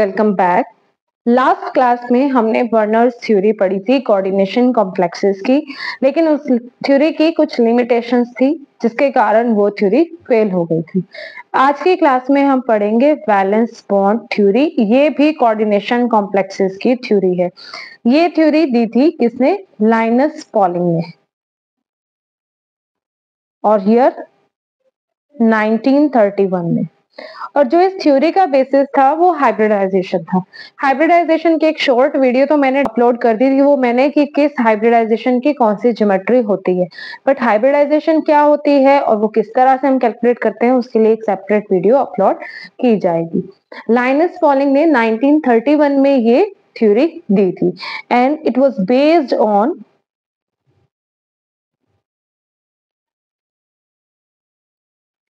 Welcome back. Last class में हमने Werner's theory पढ़ी थी कोऑर्डिनेशन कॉम्प्लेक्सेस की, लेकिन उस थ्योरी की कुछ लिमिटेशंस थी जिसके कारण वो थ्योरी फेल हो गई थी। आज की क्लास में हम पढ़ेंगे वैलेंस बॉन्ड थ्योरी। ये भी कोऑर्डिनेशन कॉम्प्लेक्सेस की थ्योरी है। ये थ्योरी दी थी किसने? लाइनस पॉलिंग ने, और ईयर 1931 में। और जो इस थ्योरी का बेसिस था वो हाइब्रिडाइजेशन था। हाइब्रिडाइजेशन की एक शॉर्ट वीडियो तो मैंने अपलोड कर दी थी, वो मैंने कि किस हाइब्रिडाइजेशन की कौन सी ज्योमेट्री होती है, बट हाइब्रिडाइजेशन क्या होती है और वो किस तरह से हम कैलकुलेट करते हैं उसके लिए एक सेपरेट वीडियो अपलोड की जाएगी। लाइनस पॉलिंग ने 1931 में ये थ्योरी दी थी and it was based on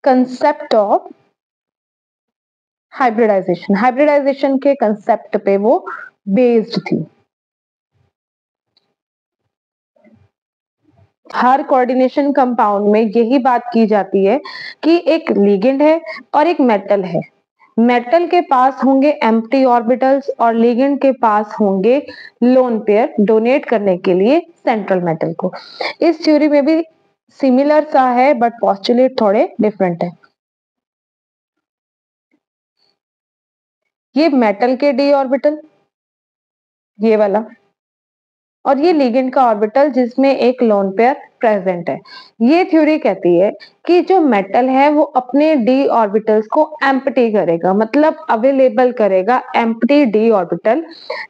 concept of hybridization के कंसेप्ट पे वो बेस्ड थी। हर कोऑर्डिनेशन कंपाउंड में यही बात की जाती है कि एक लिगेंड है और एक मेटल है। मेटल के पास होंगे एम्प्टी ऑर्बिटल्स और लिगेंड के पास होंगे लोन पेयर डोनेट करने के लिए सेंट्रल मेटल को। इस थ्योरी में भी सिमिलर सा है बट पोस्टुलेट थोड़े डिफरेंट है। ये मेटल के डी ऑर्बिटल, ये वाला, और ये लिगेंड का ऑर्बिटल जिसमें एक लोन पेयर प्रेजेंट है। ये थ्योरी कहती है कि जो मेटल है वो अपने डी ऑर्बिटल्स को एम्प्टी करेगा, मतलब अवेलेबल करेगा एम्प्टी डी ऑर्बिटल,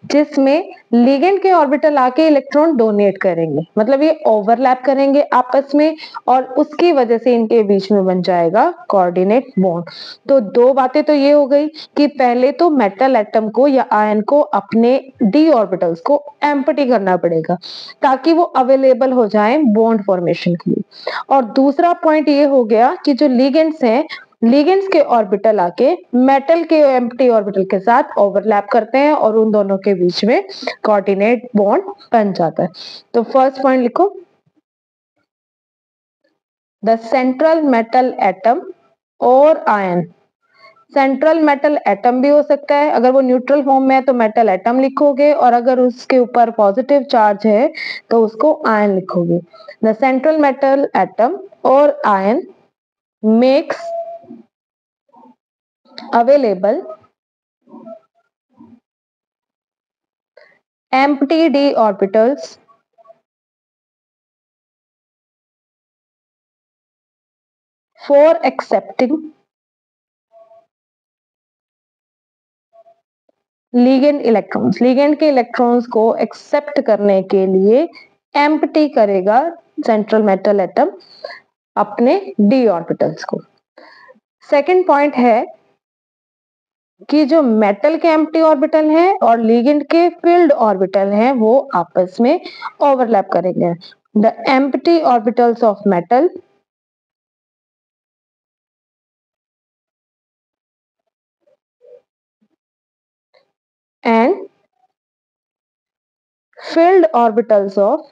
जिसमें लिगेंड के ऑर्बिटल आके इलेक्ट्रॉन डोनेट करेंगे, मतलब ये ओवरलैप करेंगे आपस में और उसकी वजह से इनके बीच में बन जाएगा कोऑर्डिनेट बॉन्ड। तो दो बातें तो ये हो गई कि पहले तो मेटल एटम को या आयन को अपने डी ऑर्बिटल्स को एम्प्टी करना पड़ेगा ताकि वो अवेलेबल हो जाए बॉन्ड फॉर्मेशन के लिए। और दूसरा पॉइंट ये हो गया कि जो लिगेंड्स हैं, लिगेंड्स के ऑर्बिटल आके मेटल के एम्प्टी ऑर्बिटल के साथ ओवरलैप करते हैं और उन दोनों के बीच में कोऑर्डिनेट बॉन्ड बन जाता है। तो फर्स्ट पॉइंट लिखो, द सेंट्रल मेटल एटम और आयन। सेंट्रल मेटल एटम भी हो सकता है, अगर वो न्यूट्रल फॉर्म में है तो मेटल एटम लिखोगे, और अगर उसके ऊपर पॉजिटिव चार्ज है तो उसको आयन लिखोगे। द सेंट्रल मेटल एटम और ion makes available empty d orbitals for accepting ligand electrons। ligand के इलेक्ट्रॉन्स को एक्सेप्ट करने के लिए एम्प्टी करेगा सेंट्रल मेटल एटम अपने डी ऑर्बिटल्स को। सेकंड पॉइंट है कि जो मेटल के एम्प्टी ऑर्बिटल हैं और लिगेंड के फिल्ड ऑर्बिटल हैं वो आपस में ओवरलैप करेंगे। The empty orbitals of metal and field orbitals of,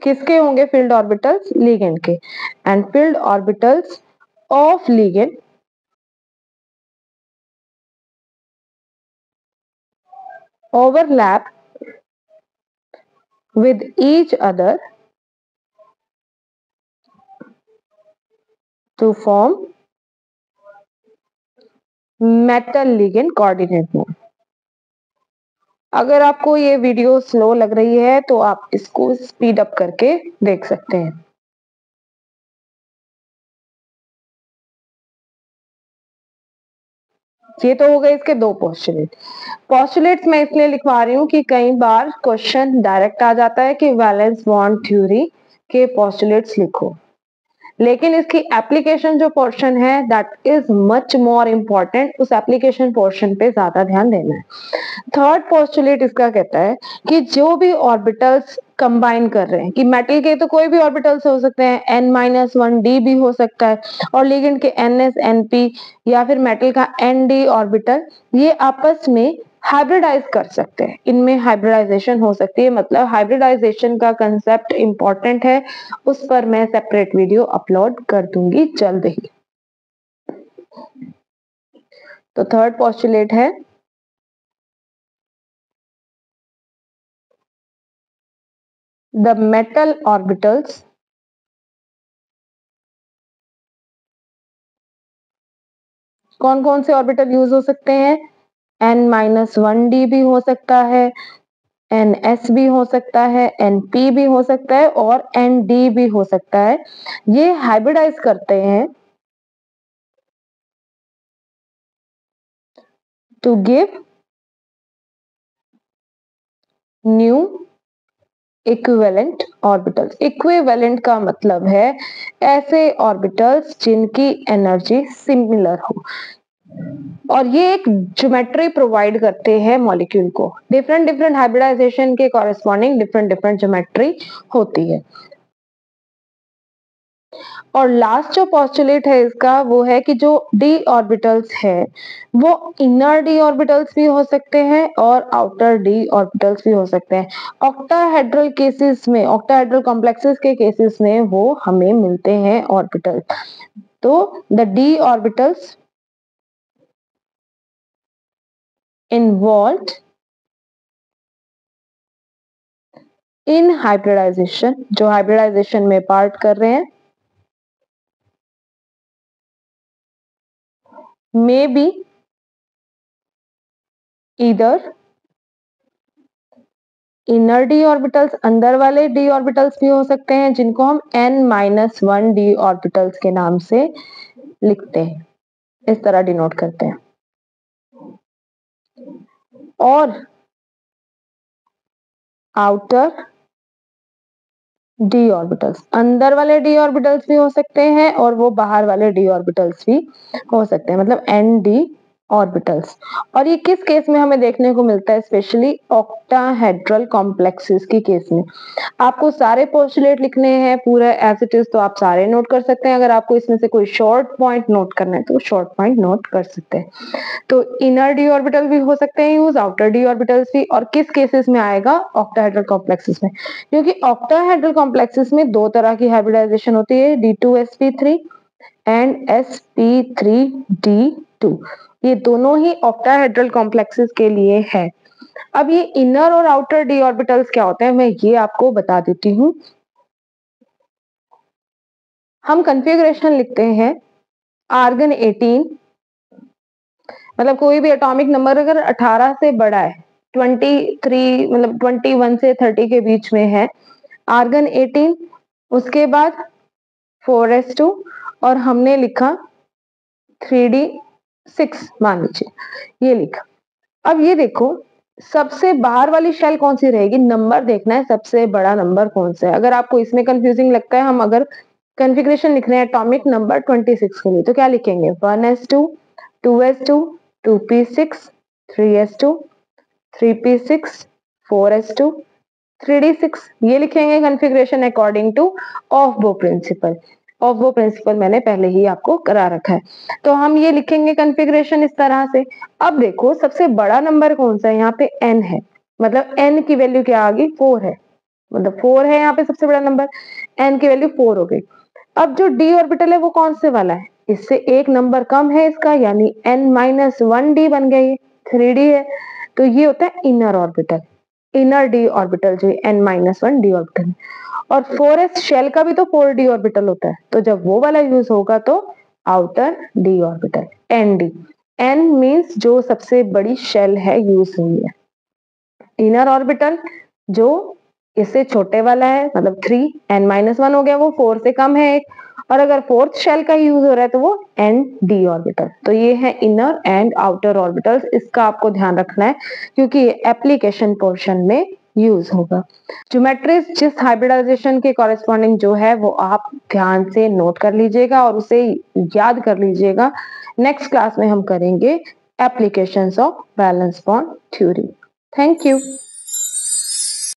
किसके होंगे फिल्ड ऑर्बिटल्स? लिगेंड के। And field orbitals of ligand overlap with each other to form metal ligand coordinate bond। अगर आपको ये वीडियो स्लो लग रही है तो आप इसको स्पीड अप करके देख सकते हैं। ये तो हो गए इसके दो पोस्टुलेट। पोस्टुलेट्स मैं इसलिए लिखवा रही हूँ कि कई बार क्वेश्चन डायरेक्ट आ जाता है कि वैलेंस बॉन्ड थ्योरी के पोस्टुलेट्स लिखो, लेकिन इसकी एप्लीकेशन जो पोर्शन है that is much more important, उस एप्लीकेशन पोर्शन पे ज्यादा ध्यान देना है। थर्ड पोस्टुलेट इसका कहता है कि जो भी ऑर्बिटल्स कंबाइन कर रहे हैं, कि मेटल के तो कोई भी ऑर्बिटल्स हो सकते हैं, n-1d भी हो सकता है, और लिगेंड के ns np या फिर मेटल का nd ऑर्बिटल, ये आपस में हाइब्रिडाइज कर सकते हैं, इनमें हाइब्रिडाइजेशन हो सकती है। मतलब हाइब्रिडाइजेशन का कंसेप्ट इंपॉर्टेंट है, उस पर मैं सेपरेट वीडियो अपलोड कर दूंगी जल्द ही। तो थर्ड पोस्टुलेट है द मेटल ऑर्बिटल्स कौन कौन से ऑर्बिटल यूज हो सकते हैं? n-1d भी हो सकता है, ns भी हो सकता है, np भी हो सकता है और nd भी हो सकता है। ये हाइब्रिडाइज करते हैं to give new equivalent orbitals. Equivalent का मतलब है ऐसे ऑर्बिटल्स जिनकी एनर्जी सिमिलर हो, और ये एक ज्योमेट्री प्रोवाइड करते हैं मॉलिक्यूल को। डिफरेंट डिफरेंट हाइब्रिडाइजेशन के कॉरेस्पॉन्डिंग डिफरेंट डिफरेंट ज्योमेट्री होती है। और लास्ट जो पॉस्टुलेट है इसका वो है कि जो डी ऑर्बिटल्स है वो इनर डी ऑर्बिटल्स भी हो सकते हैं और आउटर डी ऑर्बिटल्स भी हो सकते हैं। ऑक्टाहेड्रल केसेस में, ऑक्टाहेड्रल कॉम्प्लेक्सेस के केसेस में वो हमें मिलते हैं ऑर्बिटल। तो the D orbitals involved in hybridization, जो हाइब्रिडाइजेशन में पार्ट कर रहे हैं, may be either inner D orbitals, अंदर वाले डी ऑर्बिटल्स भी हो सकते हैं जिनको हम n-1 डी ऑर्बिटल्स के नाम से लिखते हैं, इस तरह डिनोट करते हैं। और आउटर डी ऑर्बिटल्स, अंदर वाले डी ऑर्बिटल्स भी हो सकते हैं और वो बाहर वाले डी ऑर्बिटल्स भी हो सकते हैं, मतलब एन डी ऑर्बिटल्स। और ये किस केस में हमें देखने को मिलता है? स्पेशली ऑक्टाहेड्रल कॉम्प्लेक्सेस की केस में। आपको सारे पोस्टुलेट लिखने हैं पूरा एज इट इज, तो आप सारे नोट कर सकते हैं। अगर आपको इसमें से कोई शॉर्ट पॉइंट नोट करना है तो शॉर्ट पॉइंट नोट कर सकते हैं। तो इनर डी ऑर्बिटल भी हो सकते हैं यूज, आउटर डी ऑर्बिटल्स भी। और किस केसेस में आएगा? ऑक्टाहेड्रल कॉम्प्लेक्सेस में, क्योंकि ऑक्टाहेड्रल कॉम्प्लेक्सेस में दो तरह की हाइब्रिडाइजेशन होती है, D2sp3 एंड sp3d2। ये दोनों ही ऑक्टाहेड्रल कॉम्प्लेक्सेस के लिए है। अब ये इनर और आउटर डी ऑर्बिटल्स क्या होते हैं मैं ये आपको बता देती हूँ। हम कॉन्फ़िगरेशन लिखते हैं आर्गन 18, मतलब कोई भी एटॉमिक नंबर अगर 18 से बड़ा है, 23 मतलब 21 से 30 के बीच में है, आर्गन 18, उसके बाद 4s2 और हमने लिखा 3d6 मान लीजिए, ये लिखा। अब ये देखो सबसे बाहर वाली शेल कौन सी रहेगी? नंबर देखना है सबसे बड़ा नंबर कौन सा है। अगर आपको इसमें कंफ्यूजिंग लगता है, हम अगर कॉन्फ़िगरेशन लिख रहे हैं एटॉमिक नंबर 26 के लिए तो क्या लिखेंगे? 1s2, 2s2, 2p6, 3s2, 3p6, 4s2, 3d6, ये लिखेंगे configuration according to Aufbau principle. Aufbau principle मैंने पहले ही आपको करा रखा है, तो हम ये लिखेंगे कॉन्फ़िगरेशन इस तरह से। अब देखो सबसे बड़ा नंबर कौन सा है? यहाँ पे n है, मतलब n की वैल्यू क्या आ गई? 4 है, मतलब 4 है यहाँ पे सबसे बड़ा नंबर, n की वैल्यू 4 हो गई। अब जो d ऑर्बिटल है वो कौन से वाला है? इससे एक नंबर कम है इसका, यानी n-1d बन गया, ये 3d है, तो ये होता है inner orbital. Inner D orbital जो n-1 डी ऑर्बिटल है। और 4s शेल का भी तो 4d ऑर्बिटल होता है, तो जब वो वाला यूज होगा तो outer D orbital, nd। n means जो सबसे बड़ी शेल है यूज हुई है। इनर ऑर्बिटल जो इससे छोटे वाला है, मतलब 3, n-1 हो गया, वो 4 से कम है एक, और अगर फोर्थ शेल का यूज हो रहा है तो वो एन डी ऑर्बिटल। तो ये है इनर एंड आउटर ऑर्बिटल्स, इसका आपको ध्यान रखना है क्योंकि ये एप्लीकेशन पोर्शन में यूज होगा। ज्योमेट्रीज जिस हाइब्रिडाइजेशन के कॉरेस्पॉन्डिंग जो है वो आप ध्यान से नोट कर लीजिएगा और उसे याद कर लीजिएगा। नेक्स्ट क्लास में हम करेंगे applications of valence bond theory. Thank you.